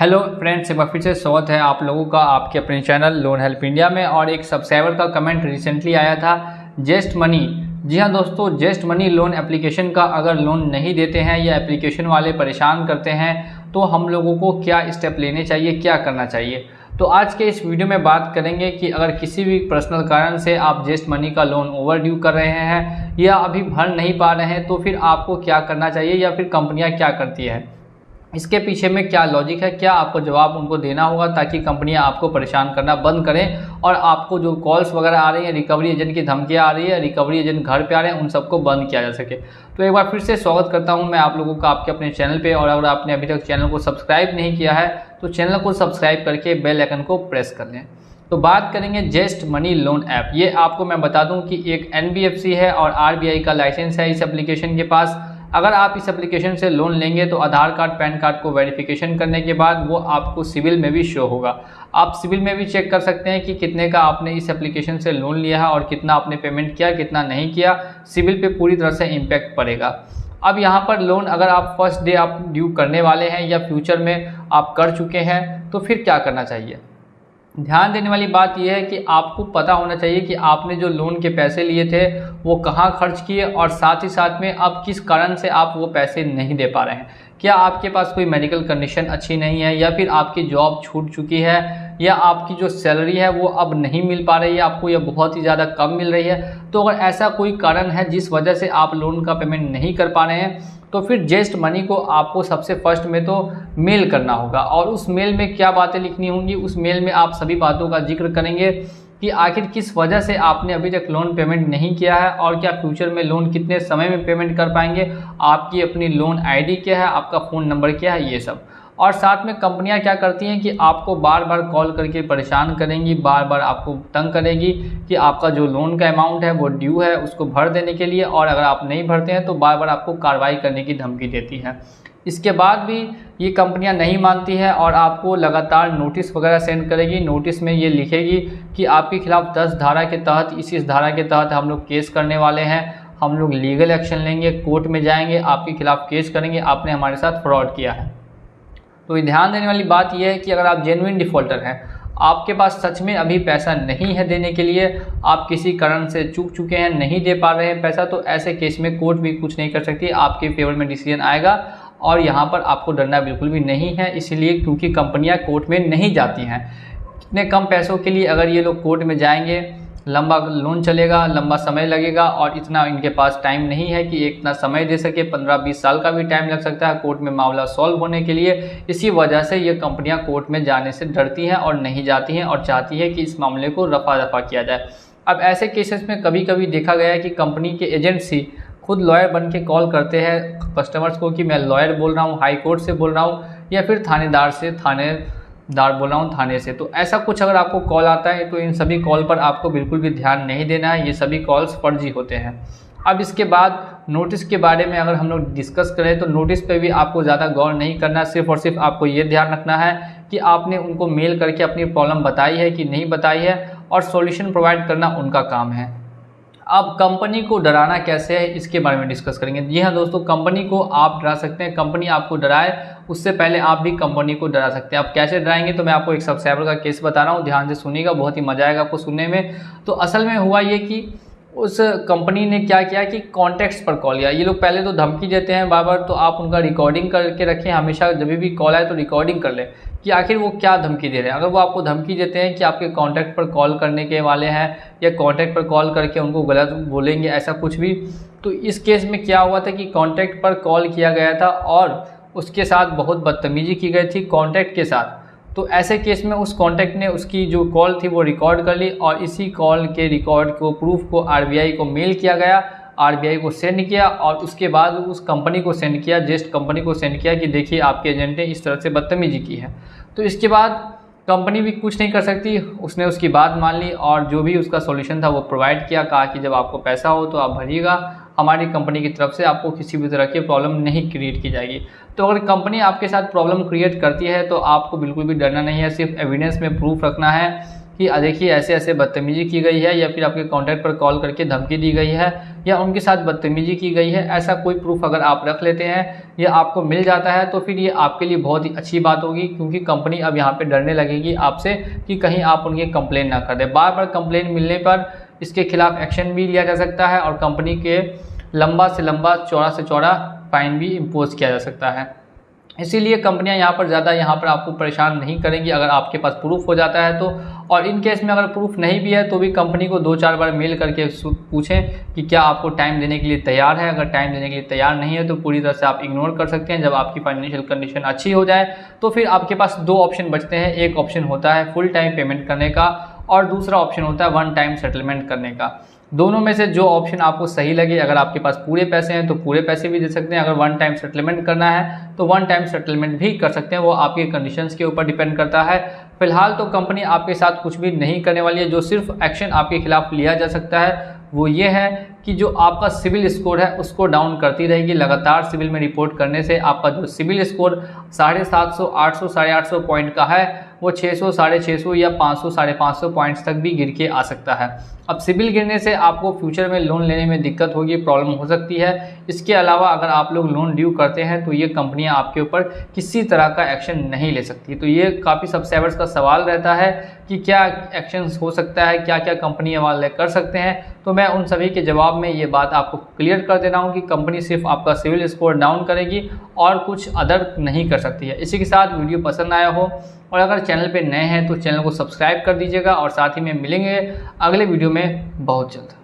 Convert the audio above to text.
Hello friends, एक बार फिर से स्वागत है आप लोगों का आपके अपने चैनल लोन हेल्प इंडिया में। और एक सब्सक्राइबर का कमेंट रिसेंटली आया था जेस्ट मनी। जी हाँ दोस्तों, जेस्ट मनी लोन एप्लीकेशन का अगर लोन नहीं देते हैं या एप्लीकेशन वाले परेशान करते हैं तो हम लोगों को क्या स्टेप लेने चाहिए, क्या करना चाहिए। तो आज के इस वीडियो में बात करेंगे कि अगर किसी भी पर्सनल कारण से आप जेस्ट मनी का लोन ओवर ड्यू कर रहे हैं या अभी भर नहीं पा रहे हैं तो फिर आपको क्या करना चाहिए या फिर कंपनियाँ क्या करती है, इसके पीछे में क्या लॉजिक है, क्या आपको जवाब उनको देना होगा ताकि कंपनियां आपको परेशान करना बंद करें और आपको जो कॉल्स वगैरह आ रही हैं, रिकवरी एजेंट की धमकियां आ रही है, रिकवरी एजेंट घर पे आ रहे हैं, उन सबको बंद किया जा सके। तो एक बार फिर से स्वागत करता हूं मैं आप लोगों का आपके अपने चैनल पे। और अगर आपने अभी तक चैनल को सब्सक्राइब नहीं किया है तो चैनल को सब्सक्राइब करके बेल आइकन को प्रेस कर लें। तो बात करेंगे जेस्ट मनी लोन ऐप। ये आपको मैं बता दूं कि एक NBFC है और RBI का लाइसेंस है इस एप्लीकेशन के पास। अगर आप इस एप्लीकेशन से लोन लेंगे तो आधार कार्ड, पैन कार्ड को वेरिफिकेशन करने के बाद वो आपको सिविल में भी शो होगा। आप सिविल में भी चेक कर सकते हैं कि कितने का आपने इस एप्लीकेशन से लोन लिया है और कितना आपने पेमेंट किया, कितना नहीं किया। सिविल पे पूरी तरह से इम्पैक्ट पड़ेगा। अब यहाँ पर लोन अगर आप फर्स्ट डे आप ड्यू करने वाले हैं या फ्यूचर में आप कर चुके हैं तो फिर क्या करना चाहिए। ध्यान देने वाली बात यह है कि आपको पता होना चाहिए कि आपने जो लोन के पैसे लिए थे वो कहाँ खर्च किए और साथ ही साथ में अब किस कारण से आप वो पैसे नहीं दे पा रहे हैं। क्या आपके पास कोई मेडिकल कंडीशन अच्छी नहीं है या फिर आपकी जॉब छूट चुकी है या आपकी जो सैलरी है वो अब नहीं मिल पा रही है आपको या बहुत ही ज़्यादा कम मिल रही है। तो अगर ऐसा कोई कारण है जिस वजह से आप लोन का पेमेंट नहीं कर पा रहे हैं तो फिर जेस्ट मनी को आपको सबसे फर्स्ट में तो मेल करना होगा। और उस मेल में क्या बातें लिखनी होंगी, उस मेल में आप सभी बातों का जिक्र करेंगे कि आखिर किस वजह से आपने अभी तक लोन पेमेंट नहीं किया है और क्या फ्यूचर में लोन कितने समय में पेमेंट कर पाएंगे, आपकी अपनी लोन ID क्या है, आपका फ़ोन नंबर क्या है, ये सब। और साथ में कंपनियां क्या करती हैं कि आपको बार बार कॉल करके परेशान करेंगी, बार बार आपको तंग करेंगी कि आपका जो लोन का अमाउंट है वो ड्यू है उसको भर देने के लिए, और अगर आप नहीं भरते हैं तो बार बार आपको कार्रवाई करने की धमकी देती है। इसके बाद भी ये कंपनियां नहीं मानती है और आपको लगातार नोटिस वगैरह सेंड करेगी। नोटिस में ये लिखेगी कि आपके खिलाफ 10 धारा के तहत, इस धारा के तहत हम लोग केस करने वाले हैं, हम लोग लीगल एक्शन लेंगे, कोर्ट में जाएंगे, आपके खिलाफ केस करेंगे, आपने हमारे साथ फ्रॉड किया है। तो ध्यान देने वाली बात यह है कि अगर आप जेन्युइन डिफ़ॉल्टर हैं, आपके पास सच में अभी पैसा नहीं है देने के लिए, आप किसी कारण से चूक चुके हैं, नहीं दे पा रहे हैं पैसा, तो ऐसे केस में कोर्ट भी कुछ नहीं कर सकती, आपके फेवर में डिसीजन आएगा। और यहाँ पर आपको डरना बिल्कुल भी नहीं है, इसलिए क्योंकि कंपनियाँ कोर्ट में नहीं जाती हैं। इतने कम पैसों के लिए अगर ये लोग कोर्ट में जाएंगे, लंबा लोन चलेगा, लंबा समय लगेगा और इतना इनके पास टाइम नहीं है कि इतना समय दे सके। 15-20 साल का भी टाइम लग सकता है कोर्ट में मामला सॉल्व होने के लिए। इसी वजह से ये कंपनियां कोर्ट में जाने से डरती हैं और नहीं जाती हैं और चाहती है कि इस मामले को रफा दफा किया जाए। अब ऐसे केसेस में कभी कभी देखा गया है कि कंपनी के एजेंट्स ही खुद लॉयर बन के कॉल करते हैं कस्टमर्स को कि मैं लॉयर बोल रहा हूँ, हाई कोर्ट से बोल रहा हूँ, या फिर थानेदार बोल रहा हूँ थाने से। तो ऐसा कुछ अगर आपको कॉल आता है तो इन सभी कॉल पर आपको बिल्कुल भी ध्यान नहीं देना है, ये सभी कॉल्स फर्जी होते हैं। अब इसके बाद नोटिस के बारे में अगर हम लोग डिस्कस करें तो नोटिस पे भी आपको ज़्यादा गौर नहीं करना, सिर्फ और सिर्फ आपको ये ध्यान रखना है कि आपने उनको मेल करके अपनी प्रॉब्लम बताई है कि नहीं बताई है, और सॉल्यूशन प्रोवाइड करना उनका काम है। अब कंपनी को डराना कैसे है इसके बारे में डिस्कस करेंगे। जी हाँ दोस्तों, कंपनी को आप डरा सकते हैं, कंपनी आपको डराए उससे पहले आप भी कंपनी को डरा सकते हैं। आप कैसे डराएंगे तो मैं आपको एक सब्सक्राइबर का केस बता रहा हूँ, ध्यान से सुनिएगा, बहुत ही मजा आएगा आपको सुनने में। तो असल में हुआ ये कि उस कंपनी ने क्या किया कि कॉन्टैक्ट्स पर कॉल किया। ये लोग पहले तो धमकी देते हैं बार बार, तो आप उनका रिकॉर्डिंग करके रखें, हमेशा जब भी कॉल आए तो रिकॉर्डिंग कर लें कि आखिर वो क्या धमकी दे रहे हैं। अगर वो आपको धमकी देते हैं कि आपके कॉन्टैक्ट पर कॉल करने के वाले हैं या कॉन्टैक्ट पर कॉल करके उनको गलत बोलेंगे, ऐसा कुछ भी, तो इस केस में क्या हुआ था कि कॉन्टैक्ट पर कॉल किया गया था और उसके साथ बहुत बदतमीजी की गई थी कॉन्टैक्ट के साथ। तो ऐसे केस में उस कॉन्टैक्ट ने उसकी जो कॉल थी वो रिकॉर्ड कर ली और इसी कॉल के रिकॉर्ड को, प्रूफ को RBI को मेल किया गया, RBI को सेंड किया और उसके बाद उस कंपनी को सेंड किया, जेस्ट कंपनी को सेंड किया कि देखिए आपके एजेंट ने इस तरह से बदतमीजी की है। तो इसके बाद कंपनी भी कुछ नहीं कर सकती, उसने उसकी बात मान ली और जो भी उसका सॉल्यूशन था वो प्रोवाइड किया, कहा कि जब आपको पैसा हो तो आप भरिएगा, हमारी कंपनी की तरफ से आपको किसी भी तरह की प्रॉब्लम नहीं क्रिएट की जाएगी। तो अगर कंपनी आपके साथ प्रॉब्लम क्रिएट करती है तो आपको बिल्कुल भी डरना नहीं है, सिर्फ एविडेंस में प्रूफ रखना है कि देखिए ऐसे ऐसे बदतमीजी की गई है, या फिर आपके कॉन्टैक्ट पर कॉल करके धमकी दी गई है, या उनके साथ बदतमीजी की गई है, ऐसा कोई प्रूफ अगर आप रख लेते हैं या आपको मिल जाता है तो फिर ये आपके लिए बहुत ही अच्छी बात होगी, क्योंकि कंपनी अब यहाँ पे डरने लगेगी आपसे कि कहीं आप उनकी कंप्लेन ना कर दें। बार बार कंप्लेन मिलने पर इसके खिलाफ एक्शन भी लिया जा सकता है और कंपनी के लंबा से लंबा, चौड़ा से चौड़ा फाइन भी इम्पोज किया जा सकता है। इसीलिए कंपनियां यहाँ पर आपको परेशान नहीं करेंगी अगर आपके पास प्रूफ हो जाता है तो। और इन केस में अगर प्रूफ नहीं भी है तो भी कंपनी को 2-4 बार मेल करके पूछें कि क्या आपको टाइम देने के लिए तैयार है। अगर टाइम देने के लिए तैयार नहीं है तो पूरी तरह से आप इग्नोर कर सकते हैं। जब आपकी फाइनेंशियल कंडीशन अच्छी हो जाए तो फिर आपके पास 2 ऑप्शन बचते हैं। एक ऑप्शन होता है फुल टाइम पेमेंट करने का और दूसरा ऑप्शन होता है वन टाइम सेटलमेंट करने का। दोनों में से जो ऑप्शन आपको सही लगे, अगर आपके पास पूरे पैसे हैं तो पूरे पैसे भी दे सकते हैं, अगर वन टाइम सेटलमेंट करना है तो वन टाइम सेटलमेंट भी कर सकते हैं। वो आपके कंडीशंस के ऊपर डिपेंड करता है। फिलहाल तो कंपनी आपके साथ कुछ भी नहीं करने वाली है। जो सिर्फ एक्शन आपके खिलाफ लिया जा सकता है वो ये है कि जो आपका सिविल स्कोर है उसको डाउन करती रहेगी। लगातार सिविल में रिपोर्ट करने से आपका जो सिविल स्कोर 750, 800, 850 पॉइंट का है वो 600, 650 या 500, 550 पॉइंट्स तक भी गिर के आ सकता है। अब सिविल गिरने से आपको फ्यूचर में लोन लेने में दिक्कत होगी, प्रॉब्लम हो सकती है। इसके अलावा अगर आप लोग लोन ड्यू करते हैं तो ये कंपनियां आपके ऊपर किसी तरह का एक्शन नहीं ले सकती। तो ये काफ़ी सब्सक्राइबर्स का सवाल रहता है कि क्या एक्शंस हो सकता है, क्या क्या कंपनियां वाले कर सकते हैं। तो मैं उन सभी के जवाब में ये बात आपको क्लियर कर दे रहा हूँ कि कंपनी सिर्फ आपका सिविल स्कोर डाउन करेगी और कुछ अदर नहीं कर सकती है। इसी के साथ वीडियो पसंद आया हो और अगर चैनल पे नए हैं तो चैनल को सब्सक्राइब कर दीजिएगा और साथ ही में मिलेंगे अगले वीडियो में बहुत जल्द।